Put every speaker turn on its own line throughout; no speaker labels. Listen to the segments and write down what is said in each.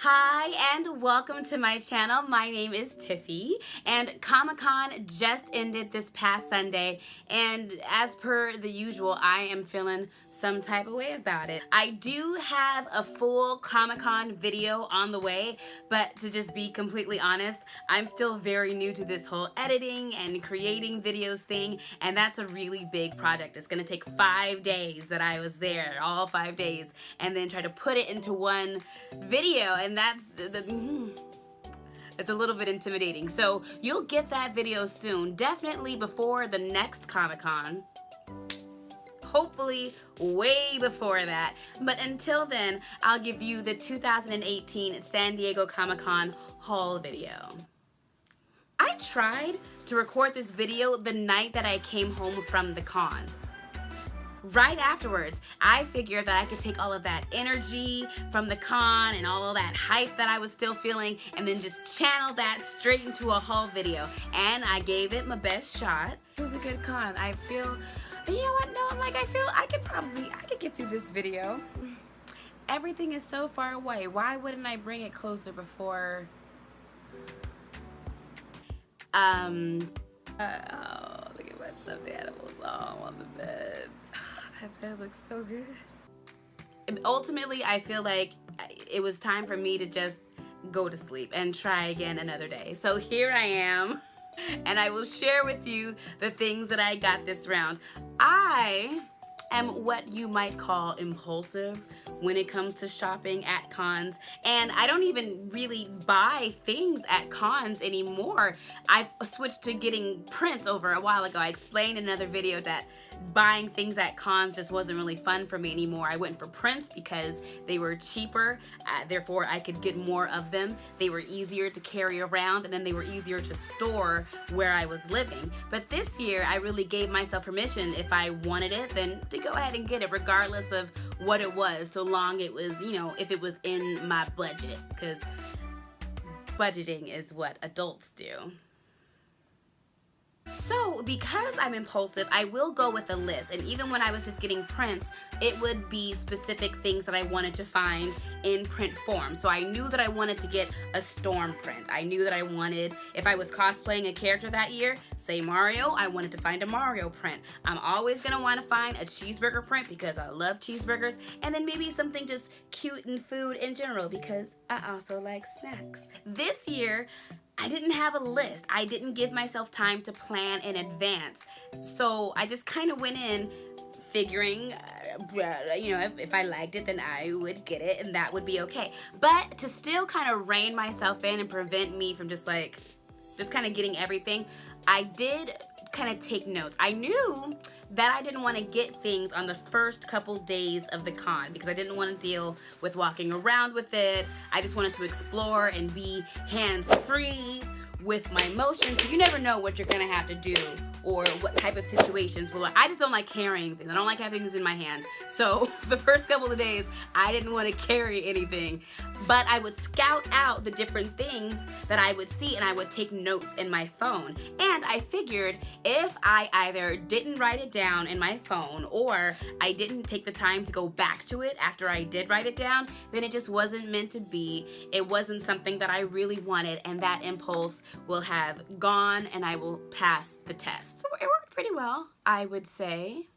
Hi and welcome to my channel. My name is Tiffy and Comic-Con just ended this past Sunday, and as per the usual, I am feeling some type of way about it. I do have a full Comic-Con video on the way, but to just be completely honest, I'm still very new to this whole editing and creating videos thing, and that's a really big project. It's gonna take 5 days that I was there, all 5 days, and then try to put it into one video, and it's a little bit intimidating. So you'll get that video soon, definitely before the next Comic-Con. Hopefully way before that. But until then, I'll give you the 2018 San Diego Comic-Con haul video. I tried to record this video the night that I came home from the con. Right afterwards, I figured that I could take all of that energy from the con and all of that hype that I was still feeling and then just channel that straight into a haul video. And I gave it my best shot. It was a good con. I feel, you know what, no, I could get through this video. Everything is so far away. Why wouldn't I bring it closer before? Oh, look at my stuffed animals all on the bed. That bed looks so good. Ultimately, I feel like it was time for me to just go to sleep and try again another day. So here I am, and I will share with you the things that I got this round. I am what you might call impulsive when it comes to shopping at cons, and I don't even really buy things at cons anymore. I've switched to getting prints over a while ago. I explained in another video that buying things at cons just wasn't really fun for me anymore. I went for prints because they were cheaper, therefore I could get more of them. They were easier to carry around, and then they were easier to store where I was living. But this year I really gave myself permission, if I wanted it, then to go ahead and get it regardless of what it was, so long it was, you know, if it was in my budget, because budgeting is what adults do. So because I'm impulsive, I will go with a list, and even when I was just getting prints, it would be specific things that I wanted to find in print form. So I knew that I wanted to get a Storm print. I knew that I wanted, if I was cosplaying a character that year, say Mario, I wanted to find a Mario print. I'm always gonna want to find a cheeseburger print because I love cheeseburgers, and then maybe something just cute in food in general because I also like snacks. This year, I didn't have a list. I didn't give myself time to plan in advance. So I just kind of went in figuring, you know, if I liked it, then I would get it and that would be okay. But to still kind of rein myself in and prevent me from just kind of getting everything, I did kind of take notes. I knew that I didn't want to get things on the first couple days of the con because I didn't want to deal with walking around with it. I just wanted to explore and be hands-free with my emotions, because you never know what you're gonna have to do or what type of situations will. I just don't like carrying things. I don't like having things in my hand. So the first couple of days, I didn't want to carry anything, but I would scout out the different things that I would see and I would take notes in my phone. And I figured if I either didn't write it down in my phone or I didn't take the time to go back to it after I did write it down, then it just wasn't meant to be. It wasn't something that I really wanted, and that impulse will have gone and I will pass the test. So it worked pretty well, I would say.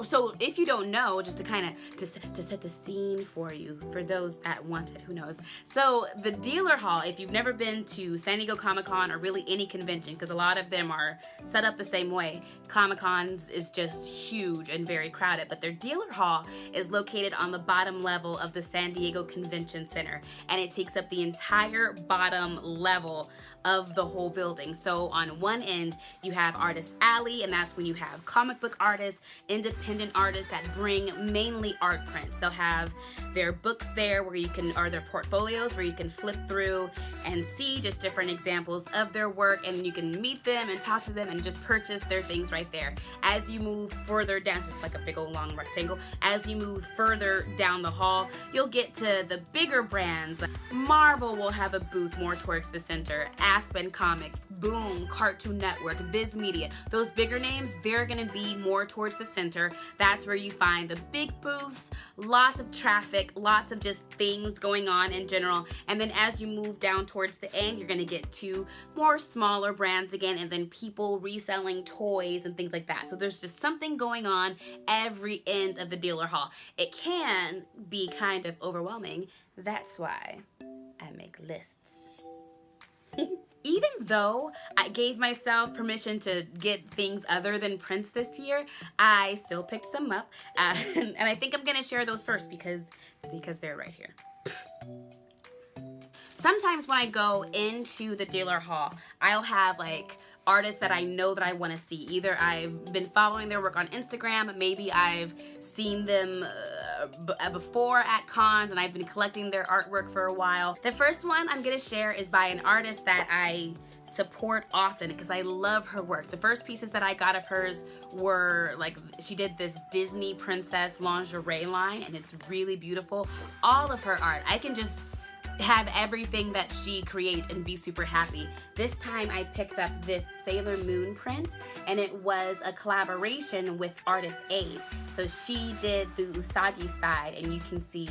So if you don't know, just to kind of to set the scene for you, for those that want it, who knows. So the dealer hall, if you've never been to San Diego Comic-Con or really any convention, because a lot of them are set up the same way, Comic-Cons is just huge and very crowded, but their dealer hall is located on the bottom level of the San Diego Convention Center, and it takes up the entire bottom level of the whole building. So on one end you have Artist Alley, and that's when you have comic book artists, independent artists that bring mainly art prints. They'll have their books there where you can, or their portfolios where you can flip through and see just different examples of their work, and you can meet them and talk to them and just purchase their things right there. As you move further down, it's just like a big old long rectangle, as you move further down the hall, you'll get to the bigger brands. Marvel will have a booth more towards the center, Aspen Comics, Boom, Cartoon Network, Viz Media. Those bigger names, they're gonna be more towards the center. That's where you find the big booths, lots of traffic, lots of just things going on in general. And then as you move down towards the end, you're gonna get to more smaller brands again, and then people reselling toys and things like that. So there's just something going on every end of the dealer hall. It can be kind of overwhelming. That's why I make lists. Even though I gave myself permission to get things other than prints this year, I still picked some up. And I think I'm gonna share those first because they're right here. Sometimes when I go into the dealer hall, I'll have like artists that I know that I want to see. Either I've been following their work on Instagram, maybe I've seen them before at cons and I've been collecting their artwork for a while. The first one I'm gonna share is by an artist that I support often because I love her work. The first pieces that I got of hers were like, she did this Disney princess lingerie line and it's really beautiful. All of her art, I can just have everything that she creates and be super happy. This time I picked up this Sailor Moon print and it was a collaboration with artist Abe. So she did the Usagi side and you can see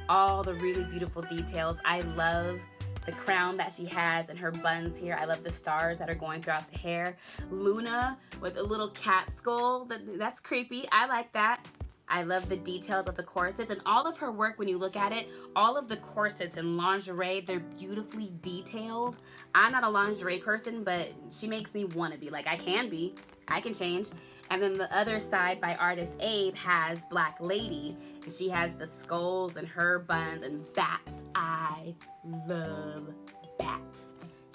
all the really beautiful details. I love the crown that she has and her buns here. I love the stars that are going throughout the hair. Luna with a little cat skull, that's creepy. I like that. I love the details of the corsets and all of her work. When you look at it, all of the corsets and lingerie, they're beautifully detailed. I'm not a lingerie person, but she makes me want to be. Like, I can be. I can change. And then the other side by artist Abe has Black Lady. And she has the skulls and her buns and bats. I love bats.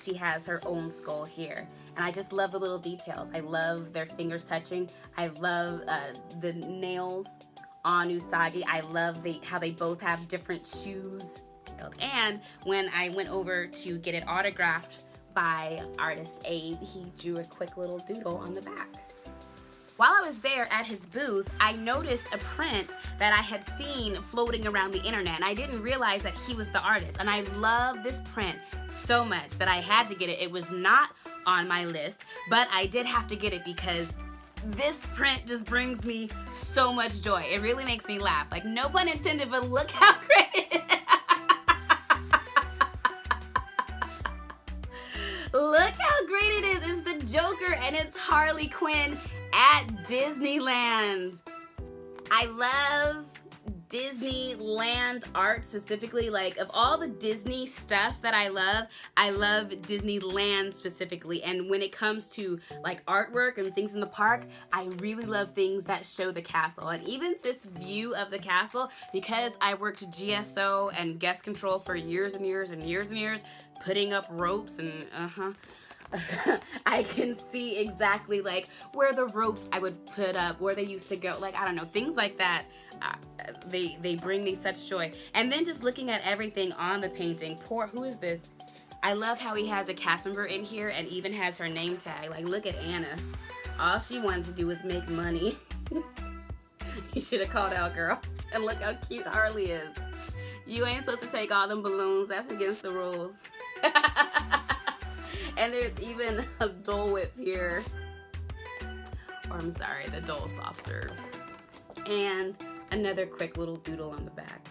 She has her own skull here. And I just love the little details. I love their fingers touching. I love the nails on Usagi. I love how they both have different shoes. And when I went over to get it autographed by artist Abe, he drew a quick little doodle on the back. While I was there at his booth, I noticed a print that I had seen floating around the internet, and I didn't realize that he was the artist. And I love this print so much that I had to get it. It was not on my list, but I did have to get it because this print just brings me so much joy. It really makes me laugh. Like, no pun intended, but look how great it is. Look how great it is. It's the Joker and it's Harley Quinn at Disneyland. I love Disneyland art specifically. Like, of all the Disney stuff that I love Disneyland specifically. And when it comes to like artwork and things in the park, I really love things that show the castle. And even this view of the castle, because I worked GSO and guest control for years and years and years and years, putting up ropes and I can see exactly like where the ropes I would put up, where they used to go, like, I don't know, things like that. They bring me such joy. And then just looking at everything on the painting. Who is this? I love how he has a cast member in here and even has her name tag. Like, look at Anna. All she wanted to do was make money. You should have called out, girl. And look how cute Harley is. You ain't supposed to take all them balloons. That's against the rules. And there's even a Dole Whip here. Or I'm sorry, the Dole Soft Serve. And another quick little doodle on the back.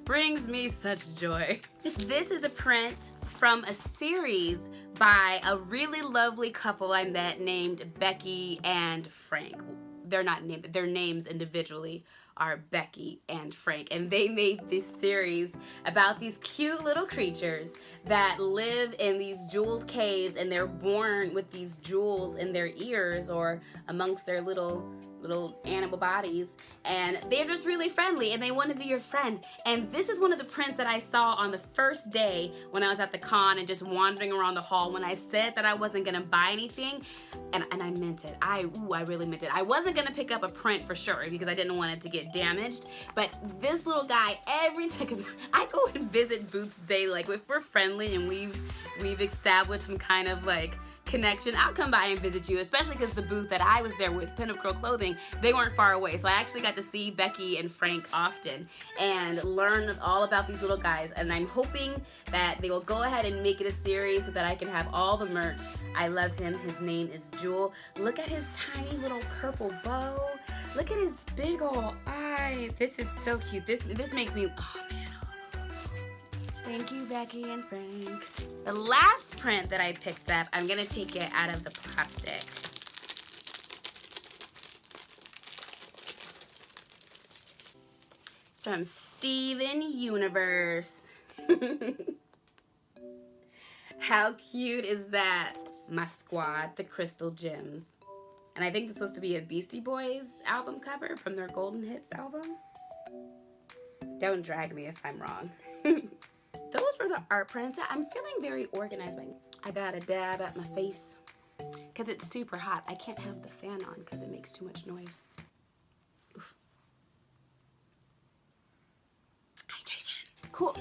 Brings me such joy. This is a print from a series by a really lovely couple I met named Becky and Frank. They're not named, their names individually are Becky and Frank, and they made this series about these cute little creatures that live in these jeweled caves, and they're born with these jewels in their ears or amongst their little animal bodies, and they're just really friendly and they want to be your friend. And this is one of the prints that I saw on the first day when I was at the con and just wandering around the hall when I said that I wasn't gonna buy anything, and I meant it. I really meant it. I wasn't gonna pick up a print for sure because I didn't want it to get damaged, but this little guy, every time, because I go and visit booths daily, like if we're friendly and we've established some kind of like connection, I'll come by and visit you, especially because the booth that I was there with, Pinup Girl Clothing, they weren't far away. So I actually got to see Becky and Frank often and learn all about these little guys. And I'm hoping that they will go ahead and make it a series so that I can have all the merch. I love him. His name is Jewel. Look at his tiny little purple bow. Look at his big old eyes. This is so cute. This makes me, oh man. Thank you, Becky and Frank. The last print that I picked up, I'm gonna take it out of the plastic. It's from Steven Universe. How cute is that? My squad, the Crystal Gems. And I think it's supposed to be a Beastie Boys album cover from their Golden Hits album. Don't drag me if I'm wrong. Those were the art prints. I'm feeling very organized. I got a dab at my face because it's super hot. I can't have the fan on because it makes too much noise. Oof. Hydration. Cool.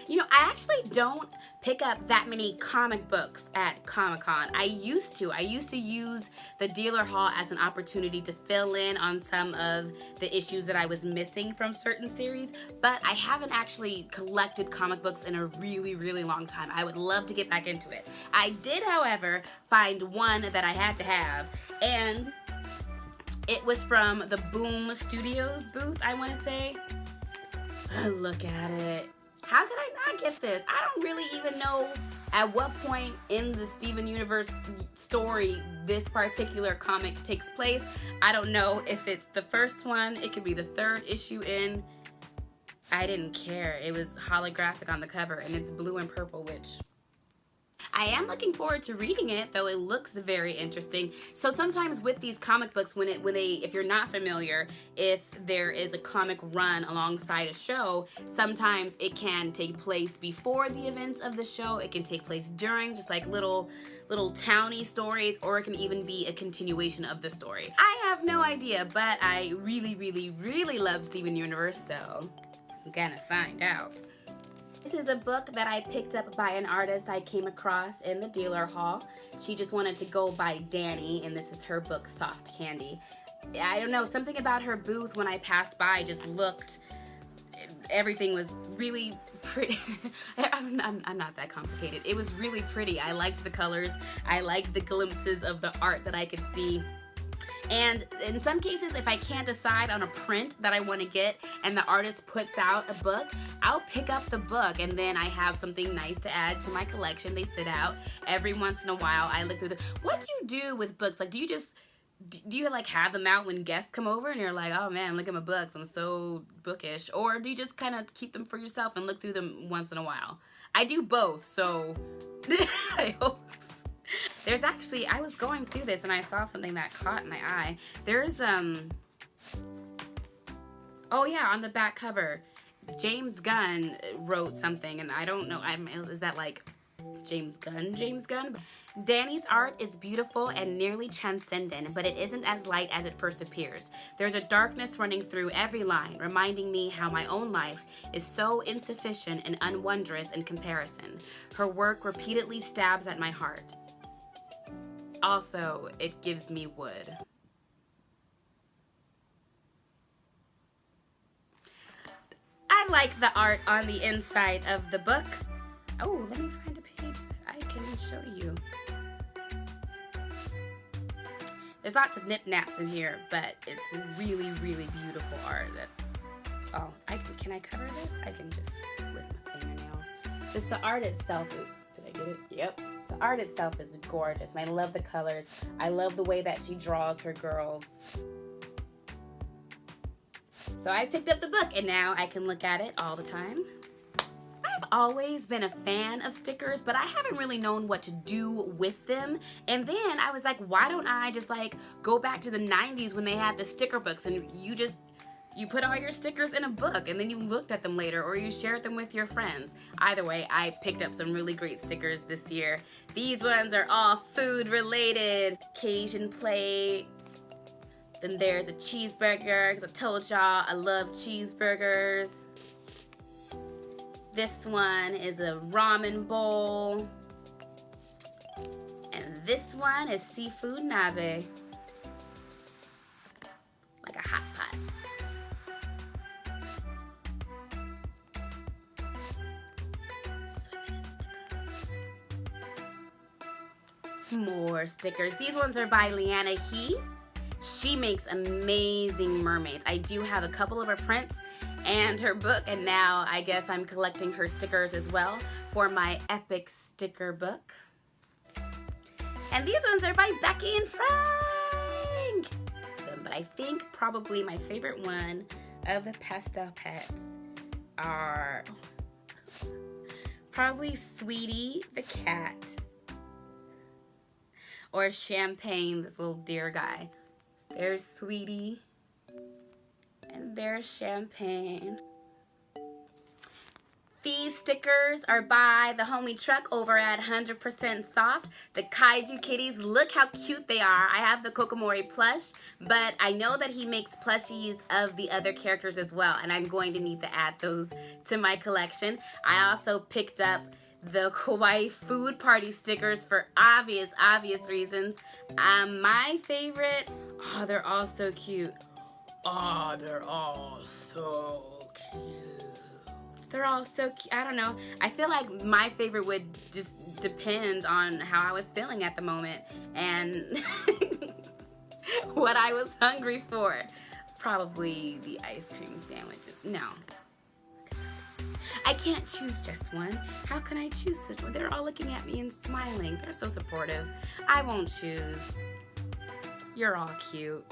You know, I actually don't pick up that many comic books at Comic-Con. I used to use the dealer hall as an opportunity to fill in on some of the issues that I was missing from certain series, but I haven't actually collected comic books in a really, really long time. I would love to get back into it. I did, however, find one that I had to have, and it was from the Boom Studios booth, I want to say. Look at it. How could I not get this? I don't really even know at what point in the Steven Universe story this particular comic takes place. I don't know if it's the first one. It could be the third issue in. I didn't care. It was holographic on the cover, and it's blue and purple, which I am looking forward to reading it, though it looks very interesting. So sometimes with these comic books, if you're not familiar, if there is a comic run alongside a show, sometimes it can take place before the events of the show. It can take place during, just like little towny stories, or it can even be a continuation of the story. I have no idea, but I really, really, really love Steven Universe, so I'm gonna find out. This is a book that I picked up by an artist I came across in the dealer hall. She just wanted to go by Danny, and this is her book, Soft Candy. I don't know, something about her booth when I passed by just looked, everything was really pretty. I'm not that complicated. It was really pretty. I liked the colors. I liked the glimpses of the art that I could see. And in some cases, if I can't decide on a print that I want to get and the artist puts out a book, I'll pick up the book, and then I have something nice to add to my collection. They sit out every once in a while. I look through them. What do you do with books? Like, do you like have them out when guests come over and you're like, oh man, look at my books, I'm so bookish? Or do you just kind of keep them for yourself and look through them once in a while? I do both, so I hope. There's actually, I was going through this and I saw something that caught my eye. There's, oh yeah, on the back cover, James Gunn wrote something, and I don't know, is that like James Gunn? Danny's art is beautiful and nearly transcendent, but it isn't as light as it first appears. There's a darkness running through every line, reminding me how my own life is so insufficient and unwondrous in comparison. Her work repeatedly stabs at my heart. Also, it gives me wood. I like the art on the inside of the book. Oh, let me find a page that I can show you. There's lots of nip-naps in here, but it's really, really beautiful art. Can I cover this? I can just with my fingernails. Just the art itself, did I get it? Yep. The art itself is gorgeous, and I love the colors. I love the way that she draws her girls. So I picked up the book, and now I can look at it all the time. I've always been a fan of stickers, but I haven't really known what to do with them. And then I was like, why don't I just like go back to the 90s when they had the sticker books, and you put all your stickers in a book and then you looked at them later, or you shared them with your friends. Either way, I picked up some really great stickers this year. These ones are all food related. Cajun plate. Then there's a cheeseburger, because I told y'all I love cheeseburgers. This one is a ramen bowl. And This one is seafood nabe. Like a hot pot. More stickers. These ones are by Leanna He. She makes amazing mermaids. I do have a couple of her prints and her book, and now I guess I'm collecting her stickers as well for my epic sticker book. And these ones are by Becky and Frank. But I think probably my favorite one of the pastel pets are probably Sweetie the cat or Champagne, this little deer guy. There's Sweetie and there's Champagne. These stickers are by the homie Truck over at 100% Soft. The Kaiju kitties, look how cute they are. I have the Kokomori plush, but I know that he makes plushies of the other characters as well, and I'm going to need to add those to my collection. I also picked up the Kawaii Food Party stickers for obvious reasons. My favorite, oh, they're all so cute. Oh, they're all so cute. They're all so cute. I don't know. I feel like my favorite would just depend on how I was feeling at the moment and what I was hungry for. Probably the ice cream sandwiches. No. I can't choose just one. How can I choose such one? They're all looking at me and smiling. They're so supportive. I won't choose. You're all cute.